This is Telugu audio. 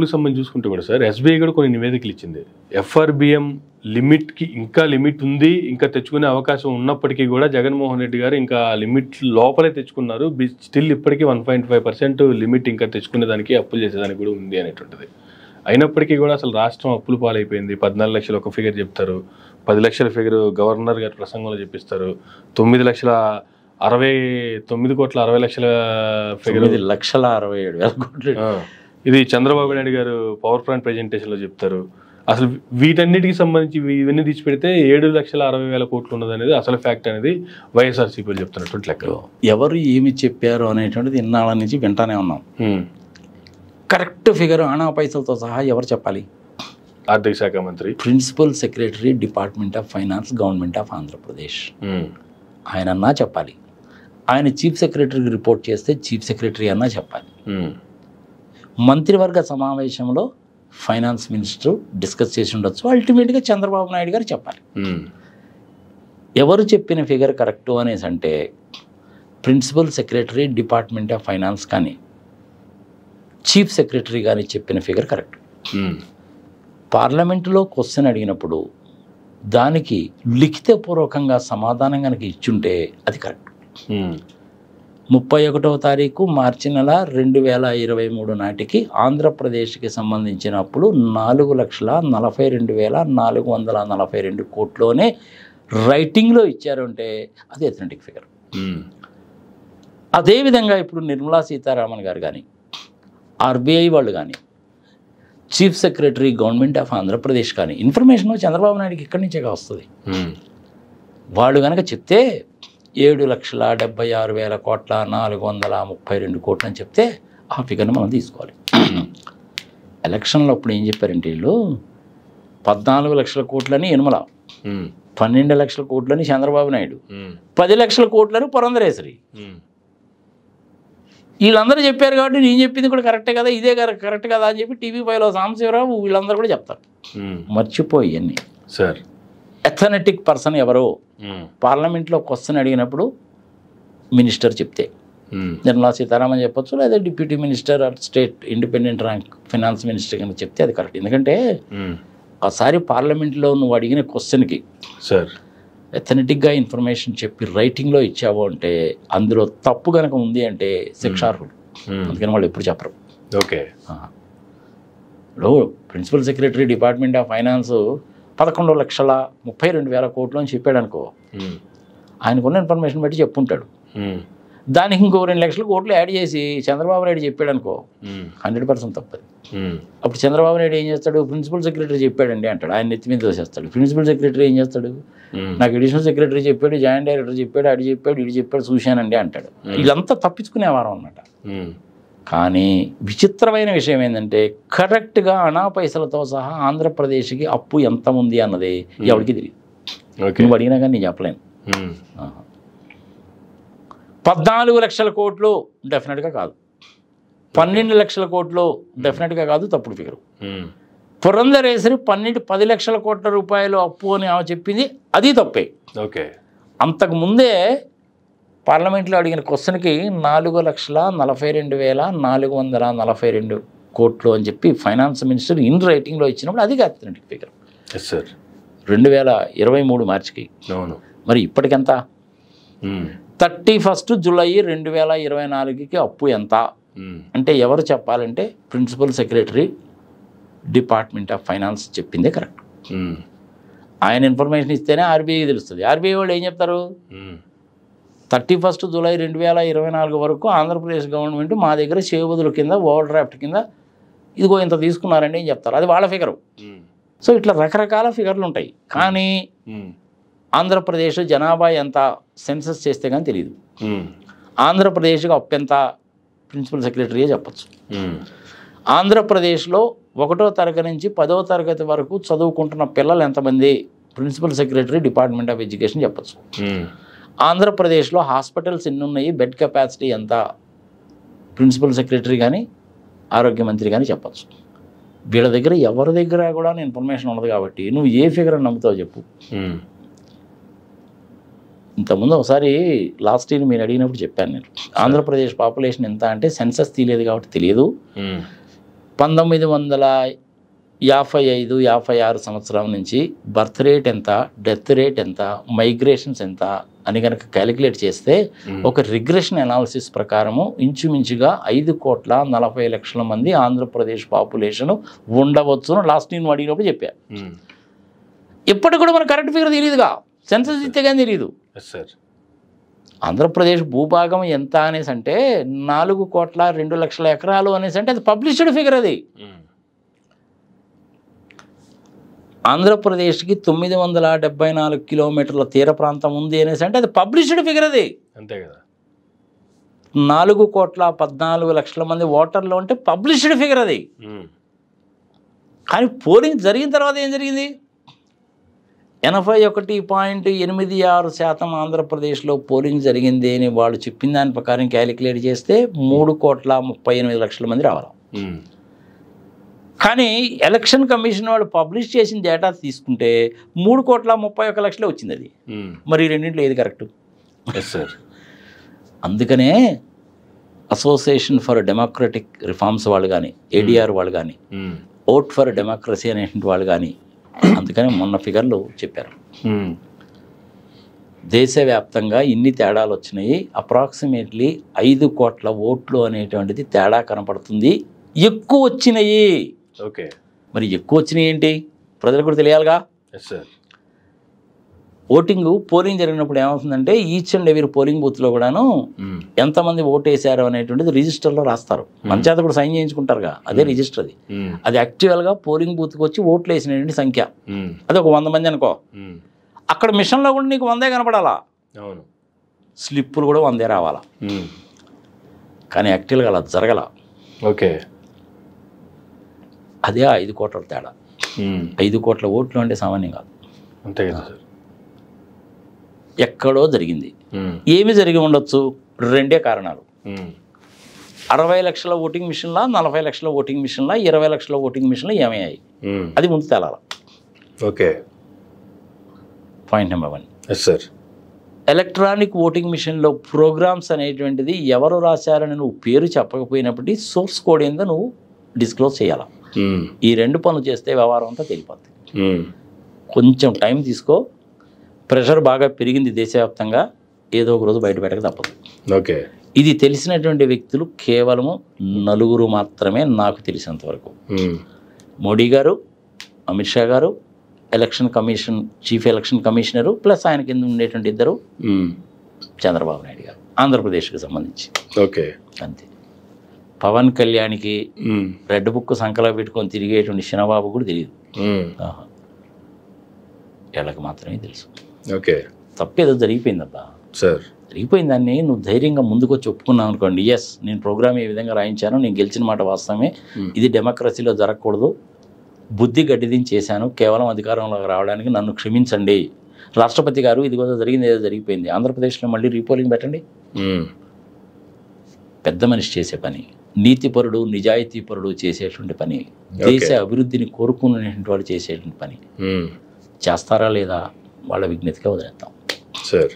అప్పులకు సంబంధించి చూసుకుంటే కూడా సార్ ఎస్బీఐ కూడా కొన్ని నివేదికలు ఇచ్చింది. ఎఫ్ఆర్బిఎం లిమిట్కి ఇంకా లిమిట్ ఉంది, ఇంకా తెచ్చుకునే అవకాశం ఉన్నప్పటికీ కూడా జగన్మోహన్ రెడ్డి గారు ఇంకా లిమిట్ లోపలే తెచ్చుకున్నారు. స్టిల్ ఇప్పటికీ 1.5% లిమిట్ ఇంకా తెచ్చుకునే దానికి అప్పులు చేసేదానికి కూడా ఉంది అనేటువంటిది. అయినప్పటికీ కూడా అసలు రాష్ట్రం అప్పులు పాలైపోయింది. 14 లక్షలు ఒక ఫిగర్ చెప్తారు, 10 లక్షల ఫిగర్ గవర్నర్ గారి ప్రసంగంలో చెప్పిస్తారు, 9,60,000,000 ఫిగర్ 9,60,67,000 కోట్లు. ఇది చంద్రబాబు నాయుడు గారు పవర్ పాయింట్ ప్రెజెంటేషన్లో చెప్తారు. అసలు వీటన్నిటికి సంబంధించి ఇవన్నీ తీసి పెడితే 7,60,000 కోట్లు ఉన్నది అనేది అసలు ఫ్యాక్ట్ అనేది వైఎస్ఆర్సీపీలు చెప్తున్నటువంటి లెక్కలు. ఎవరు ఏమి చెప్పారు అనేటువంటిది ఇన్నాళ్ళ నుంచి వింటానే ఉన్నాం. కరెక్ట్ ఫిగర్ ఆనా పైసలతో సహా ఎవరు చెప్పాలి? ఆర్థిక శాఖ మంత్రి, principal secretary, department of finance, government of Andhra Pradesh. ఆయన అన్నా చెప్పాలి. ఆయన చీఫ్ సెక్రటరీకి రిపోర్ట్ చేస్తే చీఫ్ సెక్రటరీ అన్నా చెప్పాలి. మంత్రివర్గ సమావేశంలో ఫైనాన్స్ మినిస్టర్ డిస్కస్ చేసి ఉండొచ్చు. అల్టిమేట్గా చంద్రబాబు నాయుడు గారు చెప్పాలి. ఎవరు చెప్పిన ఫిగర్ కరెక్టు అనేసి అంటే principal secretary, department of finance కానీ చీఫ్ సెక్రటరీ కానీ చెప్పిన ఫిగర్ కరెక్ట్. పార్లమెంటులో క్వశ్చన్ అడిగినప్పుడు దానికి లిఖితపూర్వకంగా సమాధానం కనుక ఇచ్చుంటే అది కరెక్ట్. 31వ తారీఖు మార్చి నెల 2023 నాటికి ఆంధ్రప్రదేశ్కి సంబంధించిన అప్పులు 4,42,442 కోట్లోనే రైటింగ్లో ఇచ్చారంటే అది ఎథనెటిక్ ఫిగర్. అదేవిధంగా ఇప్పుడు నిర్మలా సీతారామన్ గారు కానీ, ఆర్బీఐ వాళ్ళు కానీ, chief secretary government of Andhra Pradesh కానీ ఇన్ఫర్మేషన్ చంద్రబాబు నాయుడుకి ఇక్కడి నుంచే వస్తుంది. వాళ్ళు కనుక చెప్తే 7,76,000 కోట్ల 432 కోట్లు అని చెప్తే ఆ ఫిగర్ని మనం తీసుకోవాలి. ఎలక్షన్లో అప్పుడు ఏం చెప్పారంటే వీళ్ళు 14 లక్షల కోట్లని యనమల, 12 లక్షల కోట్లని చంద్రబాబు నాయుడు, 10 లక్షల కోట్లని పురంధరేశ్వరి. వీళ్ళందరూ చెప్పారు కాబట్టి నేను చెప్పింది కూడా కరెక్టే కదా, ఇదే కరెక్ట్ కదా అని చెప్పి టీవీ5లో సాంబశివరావు వీళ్ళందరూ కూడా చెప్తారు. మర్చిపోయి అన్నీ. సార్ ఎథనెటిక్ పర్సన్ ఎవరో పార్లమెంట్లో క్వశ్చన్ అడిగినప్పుడు మినిస్టర్ చెప్తే నిర్మలా సీతారామన్ చెప్పొచ్చు, లేదా deputy minister or state independent rank finance minister కనుక చెప్తే అది కరెక్ట్. ఎందుకంటే ఒకసారి పార్లమెంట్లో నువ్వు అడిగిన క్వశ్చన్కి సార్ ఎథనెటిక్గా ఇన్ఫర్మేషన్ చెప్పి రైటింగ్లో ఇచ్చావు అంటే అందులో తప్పు కనుక ఉంది అంటే శిక్షార్హుడు. అందుకని వాళ్ళు ఎప్పుడు చెప్పరు. ఓకే. ఇప్పుడు principal secretary department of finance 11,32,000 కోట్లు అని చెప్పాడు అనుకో, ఆయనకున్న ఇన్ఫర్మేషన్ బట్టి చెప్పుంటాడు. దానికి ఇంకో 2 లక్షల కోట్లు యాడ్ చేసి చంద్రబాబు నాయుడు చెప్పాడు అనుకో 100% తప్పది. అప్పుడు చంద్రబాబు నాయుడు ఏం చేస్తాడు? ప్రిన్సిపల్ సెక్రటరీ చెప్పాడండి అంటాడు, ఆయన నెత్తి మీద దోసేస్తాడు. ప్రిన్సిపల్ సెక్రటరీ ఏం చేస్తాడు? నాకు అడిషనల్ సెక్రటరీ చెప్పాడు, జాయింట్ డైరెక్టర్ చెప్పాడు, అడి చెప్పాడు, ఇడి చెప్పాడు, చూశానండి అంటాడు. వీళ్ళంతా తప్పించుకునేవారం అన్నమాట. కానీ విచిత్రమైన విషయం ఏంటంటే కరెక్ట్గా అనా పైసలతో సహా ఆంధ్రప్రదేశ్కి అప్పు ఎంత ఉంది అన్నది ఎవరికి తెలియదు. నువ్వు అడిగినా కానీ నేను చెప్పలేను. 14 లక్షల కోట్లు డెఫినెట్గా కాదు, 12 లక్షల కోట్లు డెఫినెట్గా కాదు, తప్పుడు ఫిగరు. పురంధరేశ్వరి 10 లక్షల కోట్ల రూపాయలు అప్పు అని ఆమె చెప్పింది, అది తప్పే. ఓకే. అంతకుముందే పార్లమెంట్లో అడిగిన క్వశ్చన్కి 4,42,442 కోట్లు అని చెప్పి ఫైనాన్స్ మినిస్టర్ ఇన్ రైటింగ్లో ఇచ్చినప్పుడు అది ఎథనెటిక్ ఫిగర్. 2023 మార్చికి. మరి ఇప్పటికెంత? 31 జూలై 2024కి అప్పు ఎంత అంటే ఎవరు చెప్పాలంటే principal secretary department of finance చెప్పిందే కరెక్ట్. ఆయన ఇన్ఫర్మేషన్ ఇస్తేనే ఆర్బీఐ తెలుస్తుంది. ఆర్బీఐ వాళ్ళు ఏం చెప్తారు? 31 జూలై 2024 వరకు ఆంధ్రప్రదేశ్ గవర్నమెంట్ మా దగ్గర చేబదుల కింద ఓవర్ డ్రాఫ్ట్ కింద ఇదిగో ఇంత తీసుకున్నారండి అని చెప్తారు. అది వాళ్ళ ఫిగరు. సో ఇట్లా రకరకాల ఫిగర్లు ఉంటాయి. కానీ ఆంధ్రప్రదేశ్ జనాభా ఎంత సెన్సస్ చేస్తే కానీ తెలియదు. ఆంధ్రప్రదేశ్కి అప్పు ఎంత ప్రిన్సిపల్ సెక్రటరీయే చెప్పచ్చు. ఆంధ్రప్రదేశ్లో 1వ తరగతి నుంచి 10వ తరగతి వరకు చదువుకుంటున్న పిల్లలు ఎంతమంది principal secretary department of education చెప్పచ్చు. ఆంధ్రప్రదేశ్లో హాస్పిటల్స్ ఎన్ని ఉన్నాయి, బెడ్ కెపాసిటీ ఎంత ప్రిన్సిపల్ సెక్రటరీ కానీ ఆరోగ్య మంత్రి కానీ చెప్పచ్చు. వీళ్ళ దగ్గర ఎవరి దగ్గర కూడా ఇన్ఫర్మేషన్ ఉండదు కాబట్టి నువ్వు ఏ ఫిగర్ అని నమ్ముతావు చెప్పు. ఇంతకుముందు ఒకసారి లాస్ట్ ఇయర్ మీరు అడిగినప్పుడు చెప్పాను నేను, ఆంధ్రప్రదేశ్ పాపులేషన్ ఎంత అంటే సెన్సస్ తీయలేదు కాబట్టి తెలియదు. 1955-56 సంవత్సరం నుంచి బర్త్ రేట్ ఎంత, డెత్ రేట్ ఎంత, మైగ్రేషన్స్ ఎంత అని కనుక క్యాలిక్యులేట్ చేస్తే ఒక రిగ్రెషన్ అనాలిసిస్ ప్రకారము ఇంచుమించుగా 5,40,00,000 మంది ఆంధ్రప్రదేశ్ పాపులేషన్ ఉండవచ్చును లాస్ట్ నేను అడిగినప్పుడు చెప్పా. ఇప్పటికి కూడా మనకు కరెక్ట్ ఫిగర్ తెలియదుగా, సెన్సస్ ఇస్తే కానీ తెలియదు. ఆంధ్రప్రదేశ్ భూభాగం ఎంత అనేసి అంటే 4,02,00,000 ఎకరాలు అనేసి అంటే అది పబ్లిష్డ్ ఫిగర్. అది ఆంధ్రప్రదేశ్కి 974 కిలోమీటర్ల తీర ప్రాంతం ఉంది అనేసి అంటే అది పబ్లిష్డ్ ఫిగర్. అది అంతే కదా. 4,14,00,000 మంది ఓటర్లు అంటే పబ్లిష్డ్ ఫిగర్. అది కానీ పోలింగ్ జరిగిన తర్వాత ఏం జరిగింది? 81.86% ఆంధ్రప్రదేశ్లో పోలింగ్ జరిగింది అని వాళ్ళు చెప్పిన దాని ప్రకారం క్యాలిక్యులేట్ చేస్తే 3,38,00,000 మంది రావాలి. కానీ ఎలక్షన్ కమిషన్ వాళ్ళు పబ్లిష్ చేసిన డేటా తీసుకుంటే 3,31,00,000 వచ్చింది. అది మరి రెండింటిలో ఏది కరెక్ట్? అందుకనే అసోసియేషన్ ఫర్ డెమోక్రటిక్ రిఫార్మ్స్ వాళ్ళు కానీ, ఏడీఆర్ వాళ్ళు కానీ, ఓట్ ఫర్ డెమోక్రసీ అనేటువంటి వాళ్ళు కానీ అందుకని మొన్న ఫిగర్లు చెప్పారు. దేశవ్యాప్తంగా ఇన్ని తేడాలు వచ్చినాయి, అప్రాక్సిమేట్లీ 5 కోట్ల ఓట్లు అనేటువంటిది తేడా కనపడుతుంది. ఎక్కువ వచ్చినాయి. ఓకే, మరి ఎక్కువ వచ్చినాయి ఏంటి ప్రజలకు కూడా తెలియాలిగా. పోలింగ్ జరిగినప్పుడు ఏమవుతుందంటే ఈచ్ అండ్ ఎవరీ పోలింగ్ బూత్లో కూడాను ఎంతమంది ఓటు వేసారు అనేటువంటిది రిజిస్టర్లో రాస్తారు. మన చేత కూడా సైన్ చేయించుకుంటారుగా, అదే రిజిస్టర్. అది యాక్చువల్గా పోలింగ్ బూత్కి వచ్చి ఓట్లు వేసినటువంటి సంఖ్య. అది ఒక 100 మంది అనుకో, అక్కడ మిషన్లో కూడా నీకు 100 కనపడాలా, స్లిప్పులు కూడా 100 రావాలా. కానీ యాక్చువల్గా అలా జరగల. ఓకే, అదే 5 కోట్ల తేడా. 5 కోట్ల ఓట్లు అంటే సామాన్యం కాదు. అంతే కదా సార్. ఎక్కడో జరిగింది. ఏమి జరిగి ఉండొచ్చు? 2 కారణాలు. 60 లక్షల ఓటింగ్ మిషన్లా, 40 లక్షల ఓటింగ్ మిషన్లా, 20 లక్షల ఓటింగ్ మిషన్లా ఏమయ్యాయి అది ముందు తేలాల. Okay, point number 1. Sir, electronic voting మిషన్లో ప్రోగ్రామ్స్ అనేటువంటిది ఎవరు రాశారని నువ్వు పేరు చెప్పకపోయినప్పటికీ సోర్స్ కోడ్ ఏందో నువ్వు డిస్క్లోజ్ చేయాలా. ఈ 2 పనులు చేస్తే వ్యవహారం అంతా తెలిపోద్ది. కొంచెం టైం తీసుకో. ప్రెషర్ బాగా పెరిగింది దేశవ్యాప్తంగా, ఏదో ఒక రోజు బయట పెట్టక తప్పదు. ఓకే, ఇది తెలిసినటువంటి వ్యక్తులు కేవలము 4 మాత్రమే నాకు తెలిసినంతవరకు. మోడీ గారు, అమిత్ షా గారు, election commission chief election commissioner, plus ఆయన కింద ఉండేటువంటి 2 చంద్రబాబు నాయుడు గారు ఆంధ్రప్రదేశ్కి సంబంధించి. ఓకే, అంతే. పవన్ కళ్యాణ్కి రెడ్ బుక్ సంకలా పెట్టుకొని తిరిగేటువంటి చిన్నబాబు కూడా తెలియదు. వీళ్ళకి మాత్రమే తెలుసు. Okay, తప్పేదో జరిగిపోయిందబ్బా sir. జరిగిపోయిందాన్ని నువ్వు ధైర్యంగా ముందుకు వచ్చి ఒప్పుకున్నావు అనుకోండి, ఎస్ నేను ప్రోగ్రామ్ ఏ విధంగా రాయించాను, నేను గెలిచిన మాట వాస్తవమే, ఇది డెమోక్రసీలో జరగకూడదు, బుద్ధి గడ్డిదించి చేశాను, కేవలం అధికారంలోకి రావడానికి నన్ను క్షమించండి. రాష్ట్రపతి గారు ఇదిగో జరిగింది, ఏదో జరిగిపోయింది, ఆంధ్రప్రదేశ్లో మళ్ళీ రీపోలింగ్ పెట్టండి. పెద్ద మనిషి చేసే పని, నీతిపరుడు నిజాయితీపరుడు చేసేటువంటి పని, దేశ అభివృద్ధిని కోరుకునేటువంటి వాళ్ళు చేసేటువంటి పని. చేస్తారా లేదా వాళ్ళ విజ్ఞతగా వదిలేస్తాం సార్.